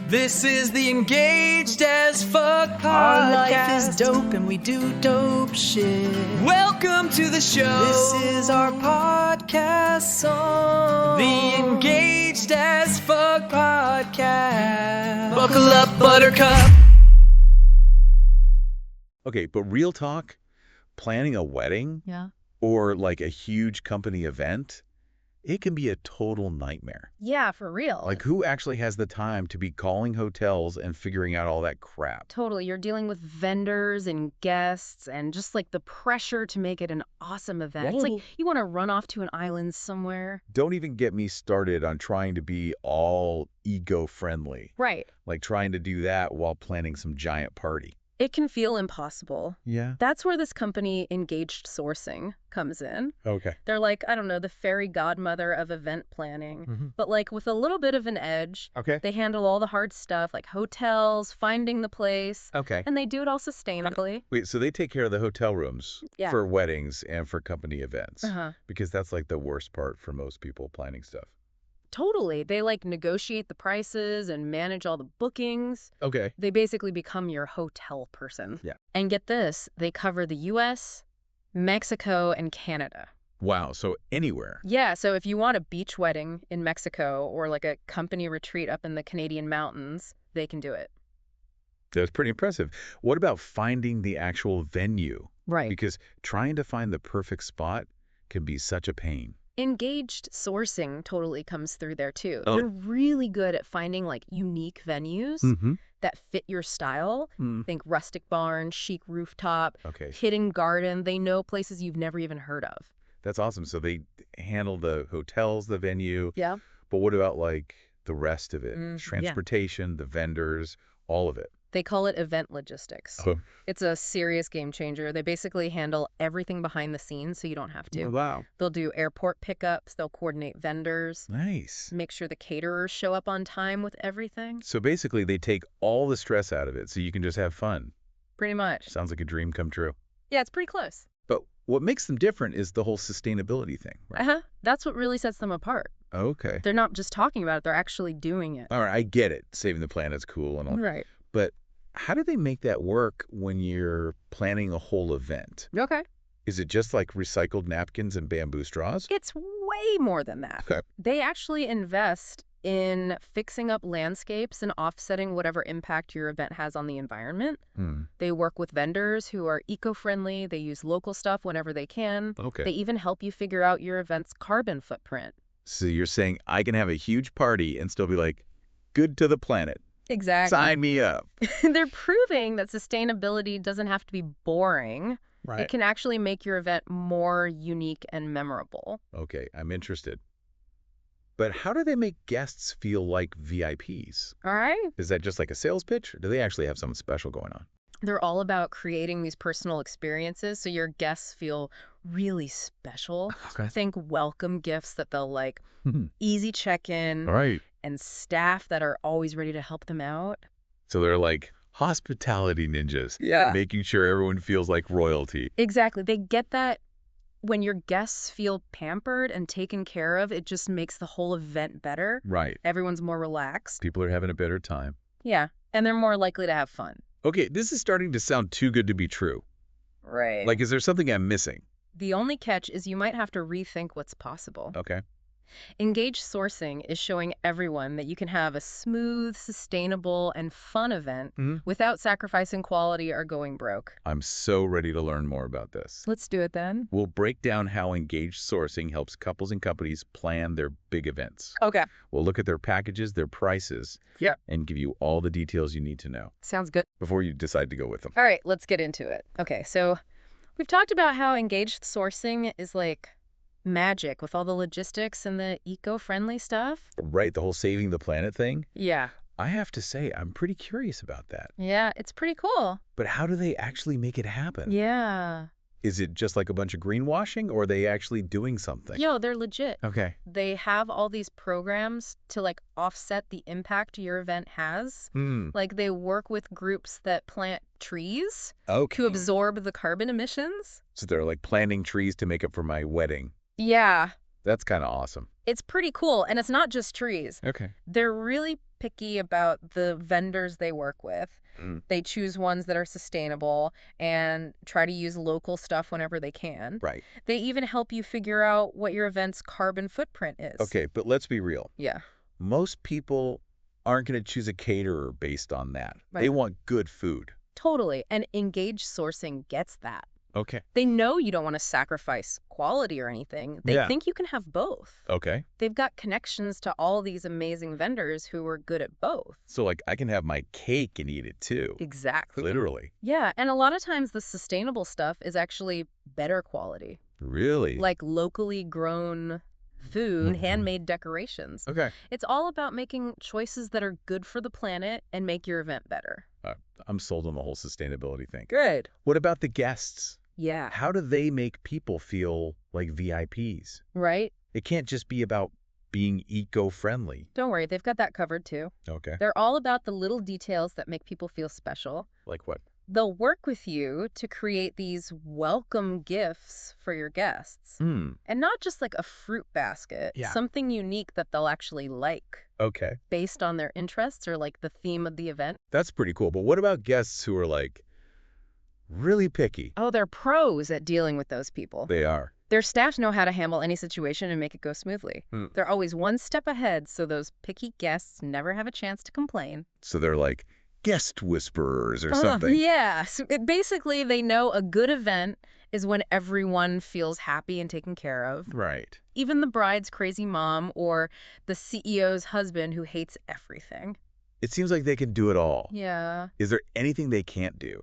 This is the Engaged as Fuck podcast. Our life is dope and we do dope shit. Welcome to the show. This is our podcast song. The Engaged as Fuck podcast. Buckle up, buttercup. Okay, but real talk, planning a wedding Yeah. or like a huge company event, it can be a total nightmare. Yeah, for real. Like, who actually has the time to be calling hotels and figuring out all that crap? Totally. You're dealing with vendors and guests and just like the pressure to make it an awesome event. It's like you want to run off to an island somewhere. Don't even get me started on trying to be all ego-friendly. Right. Like trying to do that while planning some giant party. It can feel impossible. Yeah. That's where this company, Engaged Sourcing, comes in. Okay. They're like, I don't know, the fairy godmother of event planning, but like with a little bit of an edge. Okay. They handle all the hard stuff like hotels, finding the place, Okay. and they do it all sustainably. Wait, so they take care of the hotel rooms Yeah. for weddings and for company events? Uh-huh. Because that's like the worst part for most people planning stuff. Totally. They like negotiate the prices and manage all the bookings. Okay. They basically become your hotel person. Yeah. And get this, they cover the US, Mexico, and Canada. Wow, so anywhere. Yeah, so if you want a beach wedding in Mexico or like a company retreat up in the Canadian mountains, they can do it. That's pretty impressive. What about finding the actual venue? Right. Because trying to find the perfect spot can be such a pain. Engaged Sourcing totally comes through there too. Oh. They're really good at finding like unique venues that fit your style. Think rustic barn, chic rooftop, Okay, hidden garden. They know places you've never even heard of. that's awesome. So they handle the hotels, the venue. Yeah. But what about like the rest of it? Yeah. Transportation, the vendors, all of it. They call it event logistics. Oh. It's a serious game changer. They basically handle everything behind the scenes so you don't have to. Wow. They'll do airport pickups, they'll coordinate vendors, Nice. make sure the caterers show up on time with everything. So basically they take all the stress out of it so you can just have fun. Pretty much. Sounds like a dream come true. Yeah, it's pretty close. But what makes them different is the whole sustainability thing, right? Uh-huh. That's what really sets them apart. Okay. They're not just talking about it, they're actually doing it. All right, I get it. Saving the planet's cool and all. Right. But how do they make that work when you're planning a whole event? Okay. Is it just like recycled napkins and bamboo straws? It's way more than that. Okay. They actually invest in fixing up landscapes and offsetting whatever impact your event has on the environment. They work with vendors who are eco-friendly. They use local stuff whenever they can. Okay. They even help you figure out your event's carbon footprint. So you're saying I can have a huge party and still be like, good to the planet. Exactly. Sign me up. They're proving that sustainability doesn't have to be boring. Right. It can actually make your event more unique and memorable. Okay, I'm interested. But how do they make guests feel like VIPs? All right? Is that just like a sales pitch, or do they actually have something special going on? They're all about creating these personal experiences so your guests feel really special. Okay. Think welcome gifts that they'll like, easy check-in, All right. and staff that are always ready to help them out. So they're like hospitality ninjas. Yeah. Making sure everyone feels like royalty. Exactly. They get that when your guests feel pampered and taken care of, it just makes the whole event better. Right. Everyone's more relaxed. People are having a better time. Yeah. And they're more likely to have fun. Okay, this is starting to sound too good to be true. Right. Like, is there something I'm missing? The only catch is you might have to rethink what's possible. Okay. Engaged Sourcing is showing everyone that you can have a smooth, sustainable, and fun event without sacrificing quality or going broke. I'm so ready to learn more about this. Let's do it then. We'll break down how Engaged Sourcing helps couples and companies plan their big events. Okay. We'll look at their packages, their prices, and give you all the details you need to know Sounds good. before you decide to go with them. All right, let's get into it. Okay, so we've talked about how Engaged Sourcing is like magic with all the logistics and the eco-friendly stuff. Right, the whole saving the planet thing. Yeah. I have to say, I'm pretty curious about that. Yeah, it's pretty cool. But how do they actually make it happen? Yeah. Is it just like a bunch of greenwashing, or are they actually doing something? Yo, they're legit. Okay. They have all these programs to like offset the impact your event has. Like they work with groups that plant trees Okay. to absorb the carbon emissions. So they're like planting trees to make up for my wedding. Yeah. That's kind of awesome. It's pretty cool. And it's not just trees. Okay. They're really picky about the vendors they work with. They choose ones that are sustainable and try to use local stuff whenever they can. Right. They even help you figure out what your event's carbon footprint is. Okay, but let's be real. Yeah. Most people aren't going to choose a caterer based on that. Right. They want good food. Totally. And Engage Sourcing gets that. Okay. They know you don't want to sacrifice quality or anything. They think you can have both. Okay. They've got connections to all these amazing vendors who are good at both. So, like, I can have my cake and eat it too. Exactly. Literally. Yeah, and a lot of times the sustainable stuff is actually better quality. Really? Like locally grown food, handmade decorations. Okay. It's all about making choices that are good for the planet and make your event better. I'm sold on the whole sustainability thing. Good. What about the guests? Yeah. How do they make people feel like VIPs? Right? It can't just be about being eco-friendly. Don't worry, they've got that covered too. Okay. They're all about the little details that make people feel special. Like what? They'll work with you to create these welcome gifts for your guests. And not just like a fruit basket, something unique that they'll actually like. Okay. Based on their interests or like the theme of the event. That's pretty cool. But what about guests who are like really picky? Oh, they're pros at dealing with those people. They are. Their staff know how to handle any situation and make it go smoothly. They're always one step ahead, so those picky guests never have a chance to complain. So they're like guest whisperers or something. Yeah. So basically, they know a good event is when everyone feels happy and taken care of. Right. Even the bride's crazy mom or the CEO's husband who hates everything. It seems like they can do it all. Yeah. Is there anything they can't do?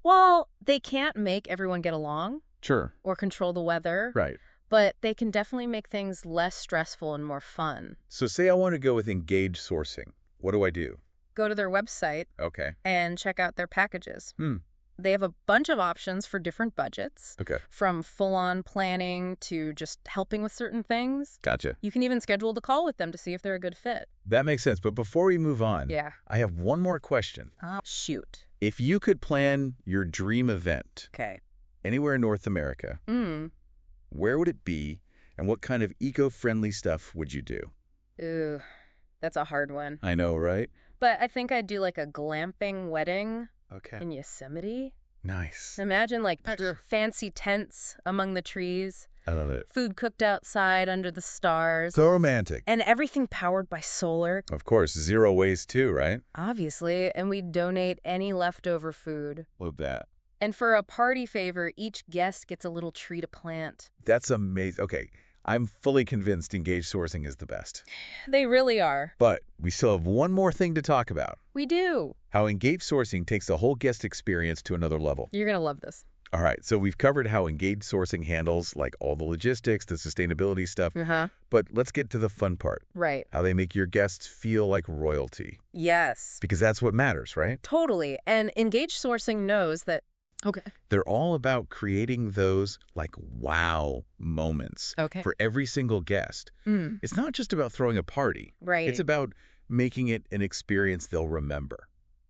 Well, they can't make everyone get along. Sure. Or control the weather. Right. But they can definitely make things less stressful and more fun. So say I want to go with Engage Sourcing. What do I do? Go to their website. Okay. And check out their packages. They have a bunch of options for different budgets. Okay. From full-on planning to just helping with certain things. Gotcha. You can even schedule the call with them to see if they're a good fit. That makes sense. But before we move on, I have one more question. Shoot. If you could plan your dream event anywhere in North America, where would it be and what kind of eco-friendly stuff would you do? Ooh, that's a hard one. I know, right? But I think I'd do like a glamping wedding in Yosemite. Nice. Imagine like fancy tents among the trees. I love it. Food cooked outside under the stars. So romantic. And everything powered by solar. Of course, zero waste too, right? Obviously, and we donate any leftover food. Love that. And for a party favor, each guest gets a little tree to plant. That's amazing. Okay, I'm fully convinced Engage Sourcing is the best. They really are. But we still have one more thing to talk about. We do. How Engage Sourcing takes the whole guest experience to another level. You're going to love this. All right, so we've covered how Engage Sourcing handles like all the logistics, the sustainability stuff. But let's get to the fun part. Right. How they make your guests feel like royalty. Yes. Because that's what matters, right? Totally. And Engage Sourcing knows that. They're all about creating those like wow moments for every single guest. It's not just about throwing a party. Right. It's about making it an experience they'll remember.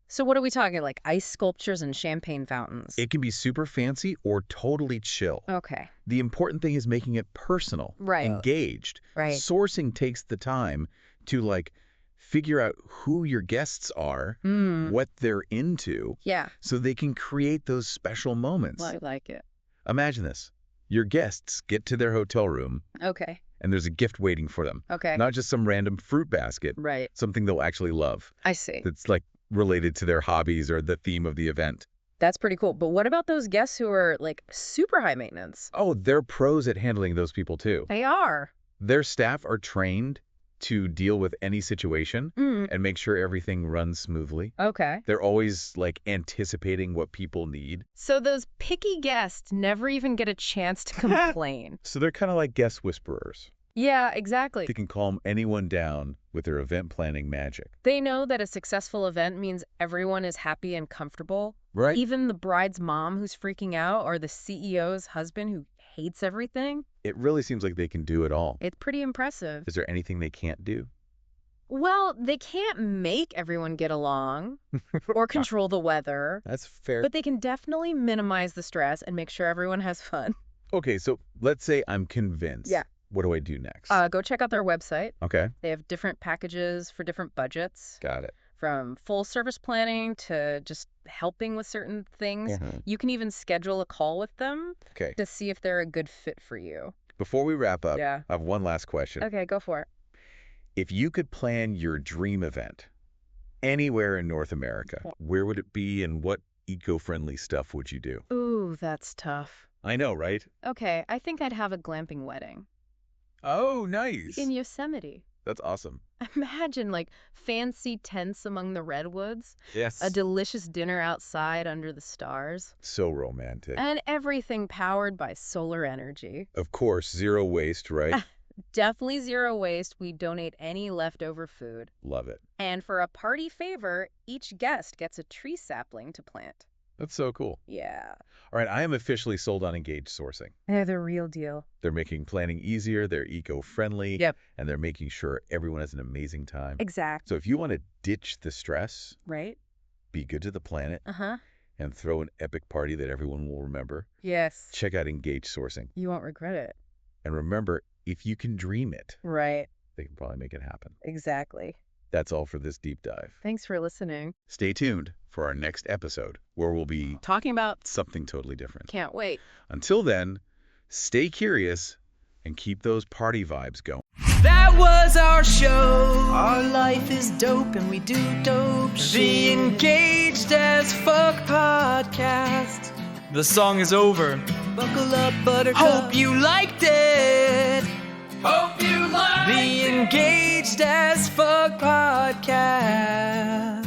So what are we talking, like ice sculptures and champagne fountains? It can be super fancy or totally chill. Okay. The important thing is making it personal, engaged. Sourcing takes the time to like figure out who your guests are, what they're into, so they can create those special moments. I like it. Imagine this. Your guests get to their hotel room. And there's a gift waiting for them. Not just some random fruit basket. Something they'll actually love. I see. That's like related to their hobbies or the theme of the event. That's pretty cool. But what about those guests who are like super high maintenance? Oh, they're pros at handling those people too. They are. Their staff are trained to deal with any situation and make sure everything runs smoothly. They're always like anticipating what people need. So those picky guests never even get a chance to complain. So they're kind of like guest whisperers. Yeah, exactly. They can calm anyone down with their event planning magic. They know that a successful event means everyone is happy and comfortable. Right. Even the bride's mom who's freaking out or the CEO's husband who hates everything. It really seems like they can do it all. It's pretty impressive. Is there anything they can't do? Well, they can't make everyone get along or control the weather. That's fair. But they can definitely minimize the stress and make sure everyone has fun. Okay, so let's say I'm convinced. what do I do next? Go check out their website. Okay. They have different packages for different budgets. Got it. From full service planning to just helping with certain things. Mm-hmm. You can even schedule a call with them to see if they're a good fit for you. Before we wrap up, I have one last question. Okay, go for it. If you could plan your dream event anywhere in North America, where would it be and what eco-friendly stuff would you do? Ooh, that's tough. I know, right? Okay, I think I'd have a glamping wedding. Oh, nice. In Yosemite. That's awesome. Imagine, like, fancy tents among the redwoods. Yes. A delicious dinner outside under the stars. So romantic. And everything powered by solar energy. Of course, zero waste, right? Definitely zero waste. We donate any leftover food. Love it. And for a party favor, each guest gets a tree sapling to plant. That's so cool. Yeah. All right, I am officially sold on Engaged Sourcing. They're the real deal. They're making planning easier, they're eco-friendly, Yep. and they're making sure everyone has an amazing time. Exactly. So if you want to ditch the stress, Right? be good to the planet, Uh-huh. and throw an epic party that everyone will remember, Yes. check out Engaged Sourcing. You won't regret it. And remember, if you can dream it, Right. they can probably make it happen. Exactly. That's all for this deep dive. Thanks for listening. Stay tuned for our next episode, where we'll be Talking about something totally different. Can't wait. Until then, stay curious and keep those party vibes going. That was our show. Our life is dope and we do dope The shit. Engaged as Fuck podcast. The song is over. Buckle up, buttercup. Hope you liked it. Hope you liked The Engaged as Fuck podcast.